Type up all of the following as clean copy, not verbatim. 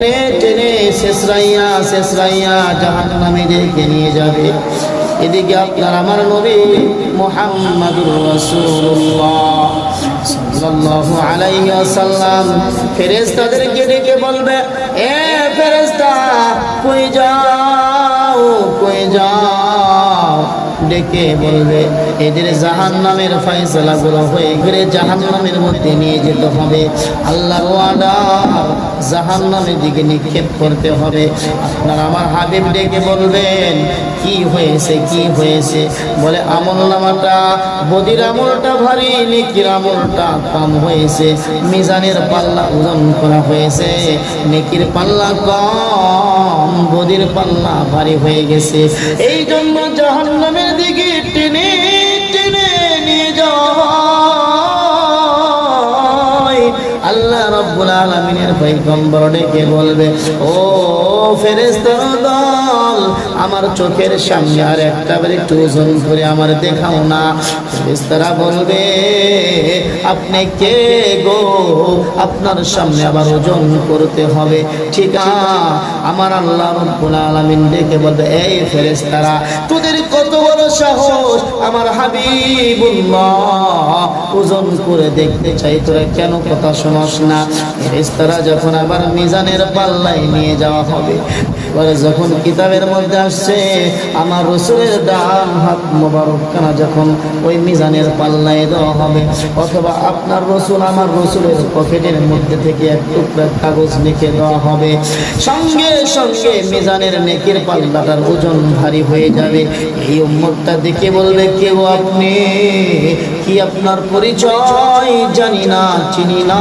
টেনে শেষরাইয়া জাহান্নামীদেরকে নিয়ে যাবে। এদিকে আপনার আমার নবী মুহাম্মাদুর রাসূলুল্লাহ সাল্লাল্লাহু আলাইহি ওয়াসাল্লাম ফেরেশতাদেরকে ডেকে বলবে, এ ফেরেশতা কই যাও ডেকে বলবে এদের জাহান্নামের ফয়সালাগুলো হয়ে গেলে জাহান্নামের মধ্যে নিয়ে যেতে হবে। আল্লাহর ওয়াদা জাহান্নামের দিকে নিক্ষেপ করতে হবে। আপনার আমার হাবিব ডেকে বলবেন, কি হয়েছে? বলে আমলনামাটা, বদির আমলটা ভারী, নেকির আমলটা কম হয়েছে। মিজানের পাল্লা ওজন করা হয়েছে, নেকির পাল্লা কম, বদির পাল্লা ভারী হয়ে গেছে। এই জন্য জাহান্নামের দিকে টেনে নিয়ে যাওয়া। আল্লাহ রাব্বুল আলামিনের পয়গম্বর ডেকে বলবে, ও ফেরেশতার দল, আমার চোখের সামনে আর একটা বার একটু ওজন করে আমার দেখাও না। ফেরেশতারা বলবে, আপনি কে গো? আপনার সামনে আবার ওজন করতে হবে। ঠিক আমার আল্লাহ রাব্বুল আলামিন ডেকে বলবে, এই ফেরেশতারা, তোদের কত বড় সাহস, আমার হাবিবুল্লাহ ওজন করে দেখতে চাই, তোরা কেন কথা শোনস না? ফেরেশতারা যখন আবার মিজানের পাল্লায় নিয়ে যাওয়া হবে, পরে যখন কিতাবের মধ্যে আসছে আমার রাসূলের ডান হাত মোবারকখানা যখন ওই মিজানের পাল্লায় দেওয়া হবে, অথবা আপনার রাসূল আমার রাসূলের পকেটের মধ্যে থেকে এক টুকরা কাগজ লিখে দেওয়া হবে, সঙ্গে সঙ্গে মিজানের নেকির পাল্লাটার ওজন ভারী হয়ে যাবে। এই উম্মতটা দেখে বলবে, কেউ আপনি? কি আপনার পরিচয়? জানি না, চিনি না।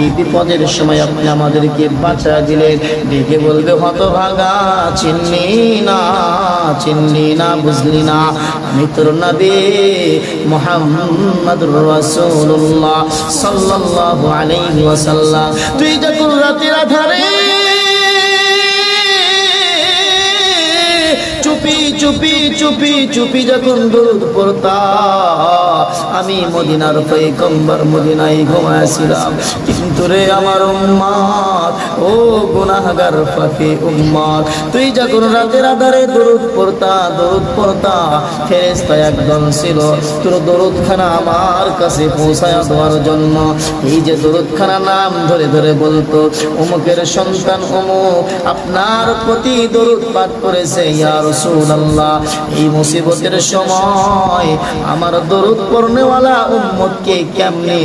এই বিপদের সময় আপনি আমাদেরকে বাঁচা দিলেন। দেখে বলবে, হতভাগা, চিনলি না, বুঝলি না, আমি তোর নবী মুহাম্মাদুর রাসূলুল্লাহ সাল্লাল্লাহু আলাইহি ওয়াসাল্লাম। তুই যখন রাতের আধারে চুপি যখন দরুদ পড়তা, আমি মদিনার পয়গম্বর মদিনায় ঘুমাইছিলাম, কিন্তু রে আমার উম্মত, ও গুনাহগার পাপী উম্মত, তুই যখন রাতের আধারে দরুদ পড়তা, ফেরেশতা একদল ছিল তোর দরুদখানা আমার কাছে পৌঁছায়া দেওয়ার জন্য। এই যে দরুদখানা নাম ধরে ধরে বলতো, অমুকের সন্তান অমুক আপনার প্রতি দরুদ পাঠ করেছে ইয়া রাসূলুল্লাহ। এই মুসিবতের সময় আমার দরুদ পড়নেওয়ালা উম্মতকে কেমনে